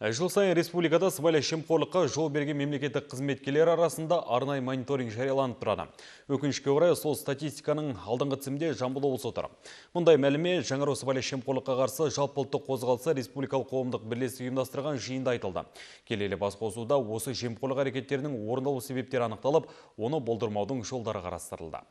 Жыл сайын республикада сыбайлас жемқорлыққа жол берген мемлекеттік қызметкерлер арасында арнайы мониторинг жарияланып тұрады. Өкінішке орай сол статистиканың алдыңғы тізімде Жамбыл облысы тұр. Мұндай мәлімет Жаңару сыбайлас жемқорлыққа қарсы жалпыұлттық қозғалысы республикалық қоғамдық бірлестігі ұйымдастырған жиында айтылды. Келелі басқосуда осы жемқорлық әрекеттерінің орын алу себептері анықталып, оны болдырмаудың жолдары қарастырылды.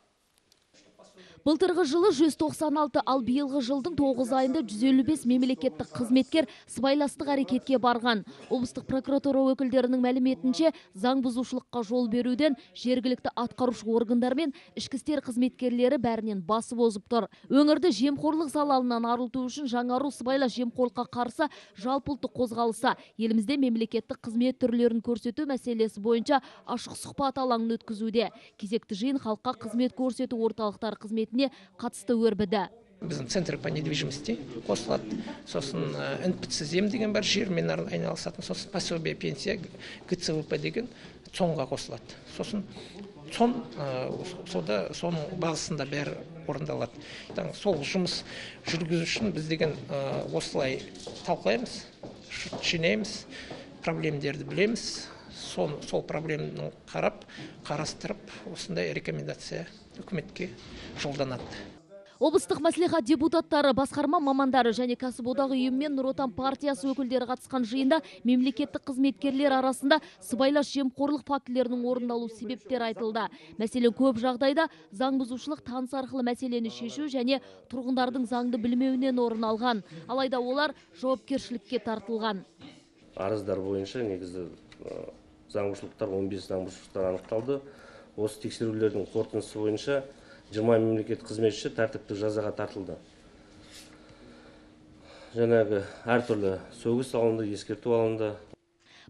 Былтырғы жылы 196, ал биылғы жылдың 9 айында 155 мемлекеттік қызметкер сыбайластық әрекетке барған. Облыстық прокуратура өкілдерінің мәліметінше, заң бұзушылыққа жол беруден жергілікті атқарушы органдар мен ішкі істер қызметкерлері бәрінен басы озып тұр. Өңірді жемқорлық залалынан арылту үшін Жаңару сыбайлас жемқорлыққа қарсы жалпыұлттық қозғалысы елімізде мемлекеттік қызмет түрлерін көрсету мәселесі бойынша ашық сұхбат алаңын өткізуде. Кезекті жиын халыққа қызмет көрсету орталықтар қызметіне қатысты өрбіді. Біздің центр по недвижимости қосылады. Сосын НПЦ-зем деген бар, жермен айналысатын. Сосын пособие пенсия, ГЦВП деген цонға қосылады. Сосын соның бағысында бәрі орындалады. Сол жұмыс жүргізу үшін біз деген осылай талқылаймыз, жинаймыз, проблемдерді білеміз. Сол проблеманы қарастырып, осындай рекомендация үкіметке жолданады. Облыстық мәслихат депутаттары, басқарма мамандары және кәсіподақ ұйымымен Нұр Отан партиясы өкілдері қатысқан жиында мемлекеттік қызметкерлер арасында сыбайлас жемқорлық фактілерінің орын алу себептері айтылды. Мәселен, көп жағдайда заң бұзушылық таныс арқылы мәселені шешу және тұрғындардың заңды білмеуінен орын алған. Алайда олар жауапкершілікке тартылған. Арыздар бойынша негізі заңбұзушылықтар 15 заңбұзушылықтар анықталды. Осы тексерулердің қорытындысы бойынша 20 мемлекеттік қызметші тәртіптік жазаға тартылды. Жаңағы әртүрлі сөгіс алынды, ескерту алынды.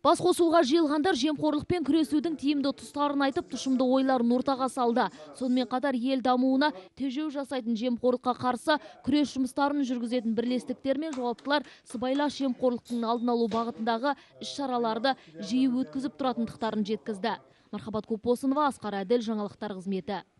Басқосуға жиылғандар жемқорлықпен күресудің тиімді тұстарын айтып, тұшымды ойларын ортаға салды. Сонымен қатар ел дамуына тежеу жасайтын жемқорлыққа қарсы күрес жұмыстарын жүргізетін бірлестіктер мен жауаптылар сыбайлас жемқорлықтың алдын алу бағытындағы іс-шараларды жиі өткізіп тұратындықтарын жеткізді. Мархабат Көпбосынова, Асқар Әділ, жаңалықтар қызметі.